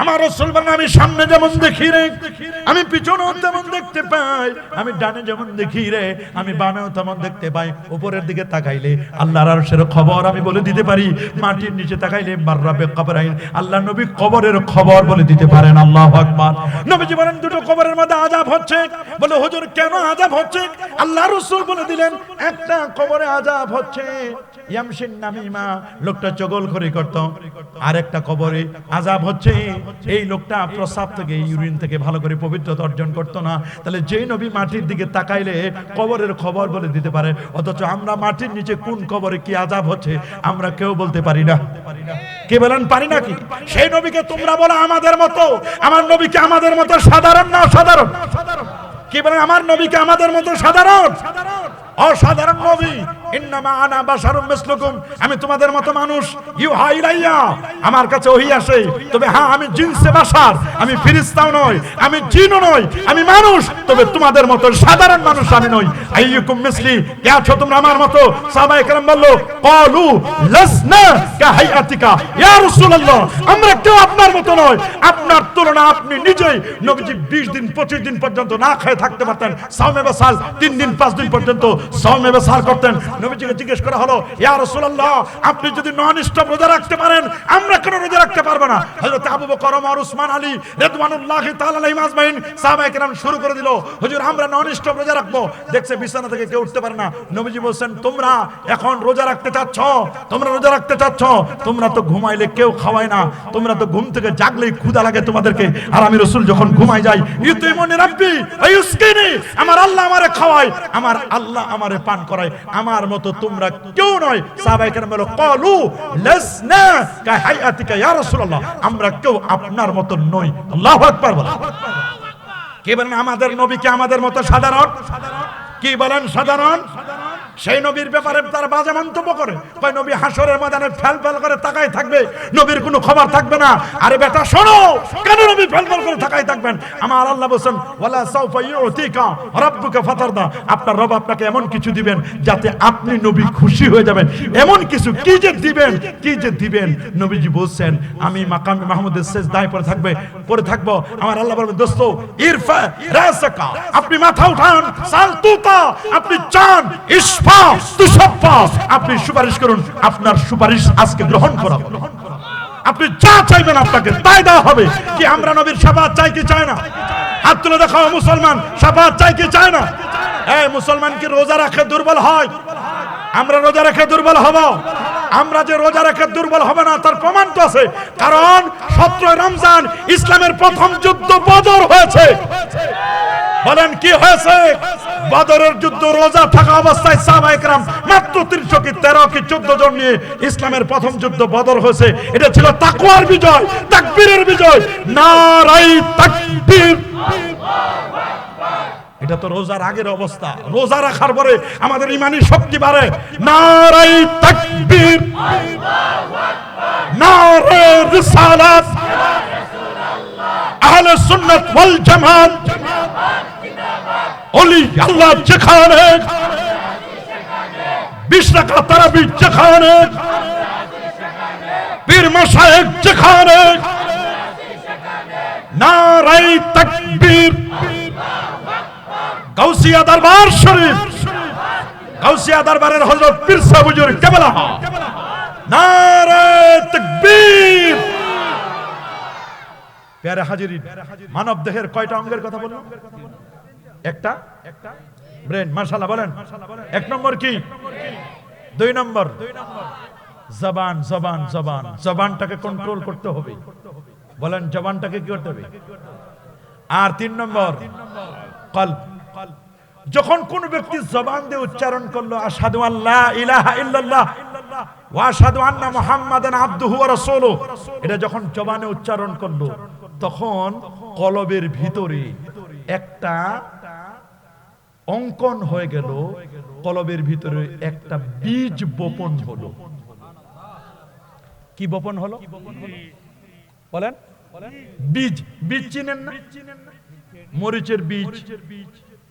আমার রাসূল বলেন আমি সামনে যেমন দেখি রে আমি পিছনেও তেমন দেখতে পাই, আমি ডানে যেমন দেখি রে আমি বামেও তেমন দেখতে পাই। উপরের দিকে তাকাইলে আল্লাহর আরশের খবর আমি বলে দিতে পারি, মাটির নিচে তাকাইলে মাররাবে কবরাইন আল্লাহ নবী কবরের খবর বলে দিতে পারেন। আল্লাহু আকবার। নবীজি বলেন দুটো কবরের মধ্যে আযাব হচ্ছে। বলে হুজুর কেন আযাব হচ্ছে? আল্লাহ রাসূল বলে দিলেন একটা কবরে আযাব হচ্ছে ইয়ামশিন নামিমা, লোকটা চগলখড়ি করত। আর একটা কবরে আযাব হচ্ছে এই লোকটা প্রস্রাব থেকে ইউরিন থেকে ভালো করে পবিত্রতা অর্জন করত না। তাহলে যেই নবী মাটির দিকে তাকাইলে কবরের খবর বলে দিতে পারে, অথচ আমরা মাটির নিচে কোন কবরে কি আযাব হচ্ছে আমরা কেউ বলতে পারি না। কে বলেন পারি নাকি? সেই নবীকে তোমরা বলো আমাদের মতো, আমার নবীকে আমাদের মতো সাধারণ না অসাধারণ? কি বলেন আমার নবীকে আমাদের মতো সাধারণ? অসাধারণ নবী। ইন্নামা আনা বাশারুম মিসলুকুম, আমি তোমাদের মতো মানুষ। ইউহা ইলাইয়া, আমার কাছে ওহী আসে। তবে হ্যাঁ আমি জিনসে বাশার, আমি ফেরেশতাও নই, আমি জিনও নই, আমি মানুষ। তবে তোমাদের মতো সাধারণ মানুষ আমি নই। আইয়ুকুম মিসলি, কে আছো তোমরা আমার মতো? সাহাবায়ে কেরাম বলল ক্বালু লাসনা কাহাইয়াতিকা ইয়া রাসূলুল্লাহ, আমরা কেউ আপনার মতো নয়। আপনার তুলনা আপনি নিজেই। নবীজি 20 দিন 25 দিন পর্যন্ত না খেয়ে থাকতে পারতেন। সাওমে বাসাল 3 দিন 5 দিন পর্যন্ত সাওমে বাসাল করতেন। নবীজিকে জিজ্ঞেস করা হলো ইয়া রাসূলুল্লাহ আপনি যদি নন স্টপ রোজা রাখতে পারেন আমরা কেন রোজা রাখতে পারবো না? হযরত আবু বকর ওমর ওসমান আলী রিদওয়ানুল্লাহি তাআলা আলাইহিম আজমাইন সাহাবায়ে কেরাম শুরু করে দিল হুজুর আমরা নন স্টপ রোজা রাখবো। দেখছে বিছানা থেকে কেউ উঠতে পারে না। নবীজি বলেন তোমরা এখন রোজা রাখতে চাচ্ছ, তোমরা রোজা রাখতে চাচ্ছ, তোমরা তো ঘুমাইলে কেউ খাওয়ায় না, তোমরা তো ঘুম থেকে জাগলেই ক্ষুধা লাগে তোমাদেরকে। আর আমি রাসূল যখন ঘুমাই যাই ইউতিমুনি রাব্বি আয়ুসকিনি, আমার আল্লাহ আমারে খাওয়ায়, আমার আল্লাহ আমারে পান করায়। আমার মতো তোমরা কেউ নয়। সাহাবায়ে কেরাম বলল ক্বালু লাসনা কাহাইয়াতিকা ইয়া রাসূলুল্লাহ, আমরা কেউ আপনার মতো নই। আল্লাহু আকবার বলেন। কে বলেন আমাদের নবীকে আমাদের মতো সাধারণ? কি বলেন সাধারণ? সেই নবীর ব্যাপারে তারা বাজে মন্তব্য করে, কয় নবী হাসরের ময়দানে ফেল করে তাকাই থাকবে, নবীর কোনো খবর থাকবে না। আরে বেটা শোনো, কেন নবী ফেল করে তাকাই থাকবেন? আমার আল্লাহ বলেন ওয়ালা সাউফা ইউতিকা রাব্বুকা ফাতারদা, আপনার রব আপনাকে এমন কিছু দিবেন যাতে আপনি নবী খুশি হয়ে যাবেন। এমন কিছু কি যে দিবেন, কি যে দিবেন। নবীজি বলছেন আমি মাকামে মাহমুদের সিজদায় পড়ে থাকবো। আমার আল্লাহ বলবেন দোস্ত ইরফা রাসাকা, আপনি মাথা উঠান, সালতুতা আপনি চান, ইসফা তুশফা আপনি সুপারিশ করুন, আপনার সুপারিশ আজকে গ্রহণ করা হবে। আপনি যা চাইবেন আপনাকে তাই দেওয়া হবে। কি আমরা নবীর শাফাআত চাই কি চাই না? হাত তুলে দেখাও মুসলমান, শাফাআত চাই কি চাই না? এই মুসলমান কি রোজা রাখে দুর্বল হয়? আমরা রোজা রেখে দুর্বল হব? আমরা যে রোজা রেখে দুর্বল হবে না তার প্রমাণ তো আছে। কারণ 17 রমজান ইসলামের প্রথম যুদ্ধ বদর হয়েছে। বলেন কি হয়েছে? বদরের যুদ্ধ রোজা থাকা অবস্থায় সাহাবায়ে কেরাম মাত্র 300 কি 13 কি 14 জন নিয়ে ইসলামের প্রথম যুদ্ধ বদর হয়েছে। এটা ছিল তাকওয়ার বিজয়, তাকবীরের বিজয়। নারাই তাকবীর। এটা তো রোজার আগের অবস্থা। রোজা রাখার পরে আমাদের ঈমানি শক্তি বাড়ে। নারাই তাকবীর, আল্লাহু আকবার, নারে রিসালাত, আহলে সুন্নাত ওয়াল জামাত, ওলি আল্লাহ যেখানে, 20 রাকাত তারাবি যেখানে, পীর মাশায়েখ যেখানে, নারাই তাকবীর। গাউসিয়া দরবার শরীফ, গাউসিয়া দরবারের হযরত পীর সাহেব হুজুর কেবলা, নারে তাকবীর। প্যারে হাজিরিন, মানব দেহের কয়টা অঙ্গের কথা বললাম? একটা ব্রেন। মাশাআল্লাহ বলেন। 1 নম্বর কি? 2 নম্বর জবান। জবান জবান জবানটাকে কন্ট্রোল করতে হবে। বলেন জবানটাকে কি করতে হবে? আর 3 নম্বর কলব। যখন কোন ব্যক্তি জবান দিয়ে উচ্চারণ করলো আশহাদু আল্লা ইলাহা ইল্লাল্লাহ ওয়া আশহাদু আন্না মুহাম্মাদান আবদুহু ওয়া রাসূলুহু, এটা যখন জবানে উচ্চারণ করলো তখন কলবের ভিতরে একটা অঙ্কন হয়ে গেল, কলবের ভিতরে একটা বীজ বপন হলো। কি বপন হলো? বলেন। বীজ। বীজ চিনেন না? মরিচের বীজ,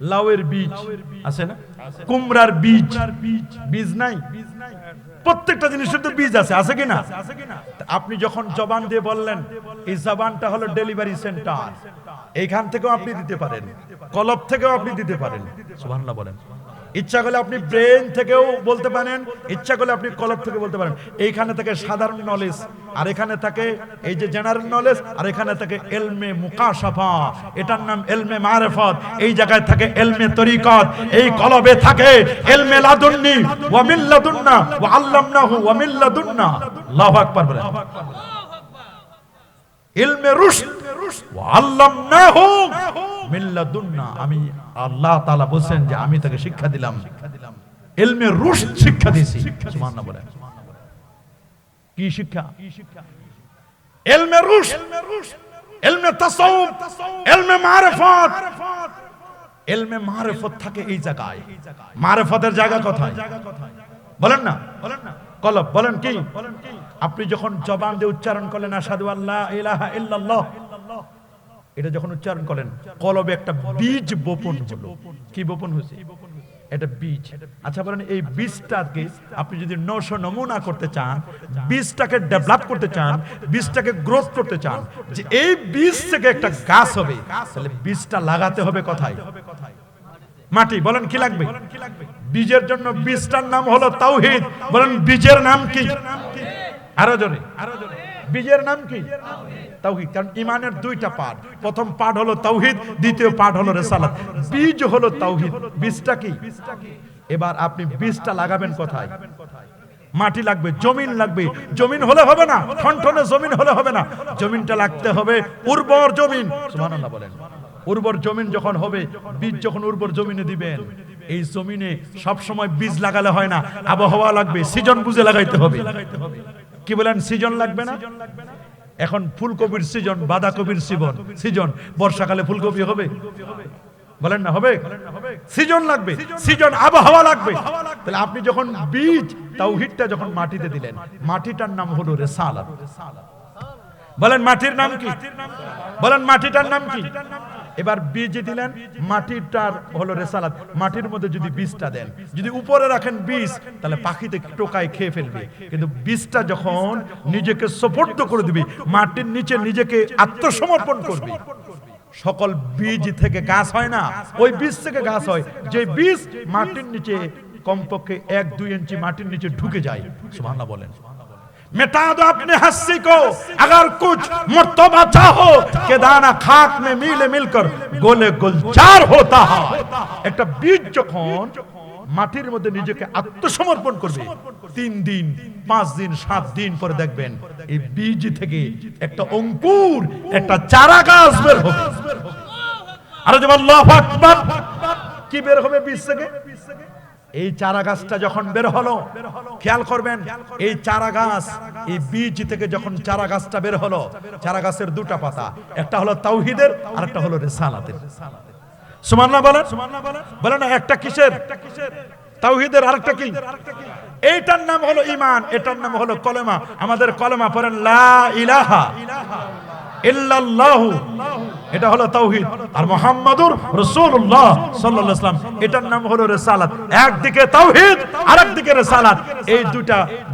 লাউয়ের বীজ আছে না, কুমড়ার বীজ, বীজ নাই? প্রত্যেকটা জিনিসের তো বীজ আছে, আছে কি না? আপনি যখন জবান দিয়ে বললেন, এই জবানটা হলো ডেলিভারি সেন্টার, এইখান থেকেও আপনি দিতে পারেন, কলব থেকেও আপনি দিতে পারেন। সুবহানাল্লাহ বলেন। ইচ্ছা করলে আপনি ব্রেন থেকেও বলতে পারেন, ইচ্ছা করলে আপনি কলব থেকে বলতে পারেন। এইখানে থেকে সাধারণ নলেজ, আর এখানে থাকে এই যে জেনারেল নলেজ, আর এখানে থাকে ইলমে মুকাশাফা, এটার নাম ইলমে মারিফত। এই জায়গায় থাকে ইলমে তরিকত, এই কলবে থাকে ইলমে লাদুন্নি ওয়া মিন লাদুন্না ওয়া আল্লামনাহু ওয়া মিন লাদুন্না। আল্লাহু আকবার বলেন। ইলমে রুশদ ওয়া আল্লামনাহু মিন লাদুন্না, আমি আল্লাহ তাআলা বলেন যে আমি তাকে শিক্ষা দিলাম, ইলমে রুশদ শিক্ষা দিয়েছি। সুবহানাল্লাহ বলেন। কি শিক্ষা? ইলমে রুশদ, ইলমে তাসাউফ, ইলমে মারিফত। ইলমে মারিফত থাকে এই জায়গায়। মারিফতের জায়গা কোথায় বলেন না? কলব বলেন কি? আপনি যখন জবান দিয়ে উচ্চারণ করলেন আশহাদু আল্লা ইলাহা ইল্লাল্লাহ, এটা যখন উচ্চারণ করেন কলবে একটা বীজ বপন হলো। কি বপন হয়েছে? এটা বীজ। আচ্ছা বলেন, এই বীজটাকে আপনি যদি নমুনা করতে চান, বীজটাকে ডেভেলপ করতে চান, বীজটাকে গ্রোথ করতে চান, যে এই বীজ থেকে একটা গাছ হবে, তাহলে বীজটা লাগাতে হবে কোথায়? মাটি। বলেন কি লাগবে? বীজের জন্য বীজটার নাম হলো তাওহীদ। বলেন বীজের নাম কি? আরো জোরে। বীজের নাম কি? তাওহীদ। কারণ ঈমানের দুইটা পার্ট, প্রথম পার্ট হলো তাওহীদ, দ্বিতীয় পার্ট হলো রিসালাত। বীজ হলো তাওহীদ, বীজটা কি? এবার আপনি বীজটা লাগাবেন কোথায়? মাটি লাগবে, জমিন লাগবে। জমিন হলে হবে না, ঠনঠনে জমিন হলে হবে না, জমিনটা লাগতে হবে উর্বর জমিন। সুবহানাল্লাহ বলেন। উর্বর জমিন যখন হবে, বীজ যখন উর্বর জমিনে দিবেন, এই জমিনে সব সময় বীজ লাগালে হয় না, আবহাওয়া লাগবে, সিজন বুঝে লাগাইতে হবে। কি বলেন? সিজন লাগবে না? এখন ফুলকপির সিজন, বাঁধাকপির সিজন, বর্ষাকালে ফুলকপি হবে? বলেন না হবে? সিজন লাগবে, সিজন আবহাওয়া লাগবে। তাহলে আপনি যখন বীজ তাওহীদটা যখন মাটিতে দিলেন, মাটিটার নাম হলো রিসালাত। বলেন মাটির নাম কি? বলেন মাটিটার নাম কি? এবার বীজ দিলেন, মাটিটার হলো রিসালাত। মাটির মধ্যে যদি বীজটা দেন, যদি উপরে রাখেন বীজ, তাহলে পাখিতে টোকায় খেয়ে ফেলবে। কিন্তু বীজটা যখন নিজেকে সুপর্দ করে দিবে, মাটির নিচে নিজেকে আত্মসমর্পণ করবে, সকল বীজ থেকে গাছ হয় না, ওই বীজ থেকে গাছ হয়। যে বীজ মাটির নিচে কমপক্ষে 1-2 ইঞ্চি মাটির নিচে ঢুকে যায়। সুবহানাল্লাহ বলেন। मिटा दो अपने हस्सी को, अगर कुछ मर्तबा चाहो के दाना खाक में मिले मिलकर गोले गुलजार होता है। একটা বীজ যখন মাটির মধ্যে নিজেকে আত্মসমর্পণ করবে, 3 দিন 5 দিন 7 দিন পরে দেখবেন এই বীজ থেকে একটা অঙ্কুর, একটা চারা গাছ বের হবে। আর যে আল্লাহু আকবার, কি বের হবে বীজ থেকে? এই চারা গাছটা যখন বের হলো, খেয়াল করবেন, এই চারা গাছ, এই বীজ থেকে যখন চারা গাছটা বের হলো, চারা গাছের দুটা পাতা, একটা হলো তাওহীদের আর একটা হলো রিসালাতের। সুবহানাল্লাহ বলেন। বলেন একটা কিসের? তাওহীদের। আরেকটা কি? এইটার নাম হলো ঈমান, এটার নাম হলো কলেমা। আমাদের কলেমা পড়েন লা ইলাহা ইল্লাল্লাহু, এটা হলো তাওহীদ। আর মুহাম্মাদুর রাসূলুল্লাহ সাল্লাল্লাহু আলাইহি ওয়াসাল্লাম, এটার নাম হলো রিসালাত। একদিকে তাওহীদ আর একদিকে রিসালাত। এই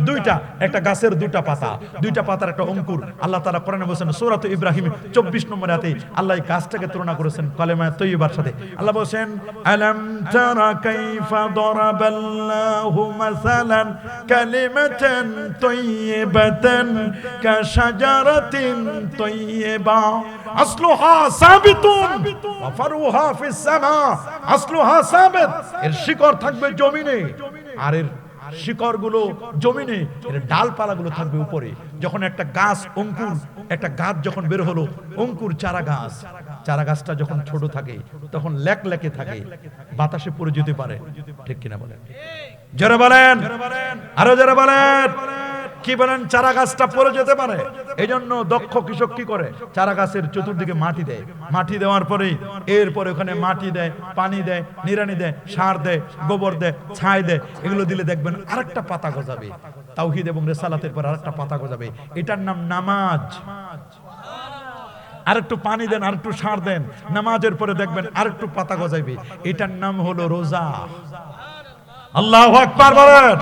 দুইটা একটা গাছের দুইটা পাতা, দুইটা পাতার একটা অঙ্কুর। আল্লাহ তাআলা কোরআনে বলেছেন সূরা ইব্রাহিম 24 নম্বর আয়াতে, আল্লাহ এই গাছটাকে তুলনা করেছেন কালেমা তাইয়্যিবার সাথে। আল্লাহ বলেন আলাম তারা কাইফা দারাবাল্লাহু মাসালান কালিমাতান তাইয়্যিবাতান কাশাজারাতিন তাইয়্যিবা আসলুহা সাবিতুন ওয়া ফারুহা ফিস সামা। আসলুহা সাবিত, এর শিকড় থাকবে জমিনে, আর এর শিকড়গুলো জমিনে, এর ডালপালাগুলো থাকবে উপরে। যখন একটা গাছ অঙ্কুর, একটা গাছ যখন বের হলো, অঙ্কুর চারা গাছ, চারা গাছটা যখন ছোট থাকে তখন লেকে থাকে, বাতাসে পড়ে যেতে পারে, ঠিক কিনা বলেন? জোরে বলেন, আরো জোরে বলেন। কি বলেন? চারা গাছটা পড়ে যেতে পারে। এই জন্য দক্ষ কৃষক কি করে? চারা গাছের চতুর্দিকে মাটি দেয়, মাটি দেওয়ার পরে এরপরে ওখানে মাটি দেয়, পানি দেয়, নিড়ানি দেয়, সার দেয়, গোবর দেয়, ছাই দেয়। এগুলো দিলে দেখবেন আরেকটা পাতা গজাবে, তাওহীদ এবং রিসালাতের পর আরেকটা পাতা গজাবে। এটার নাম নামাজ। আরেকটু পানি দেন, আরেকটু সার দেন, নামাজের পরে দেখবেন আরেকটু পাতা গজাইবে। এটার নাম হলো রোজা। আল্লাহু আকবার বলেন।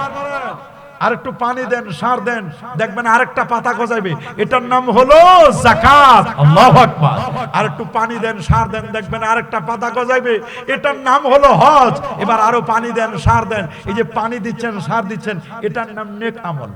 আরেকটু পানি দেন, সার দেন, দেখবেন আরেকটা পাতা গজাইবে। এটার নাম হলো যাকাত। আল্লাহু আকবার। আরেকটু পানি দেন, সার দেন, দেখবেন আরেকটা পাতা গজাইবে। এটার নাম হলো হজ। এবার আরো পানি দেন, সার দেন, এই যে পানি দিচ্ছেন, সার দিচ্ছেন, এটার নাম নেক আমল।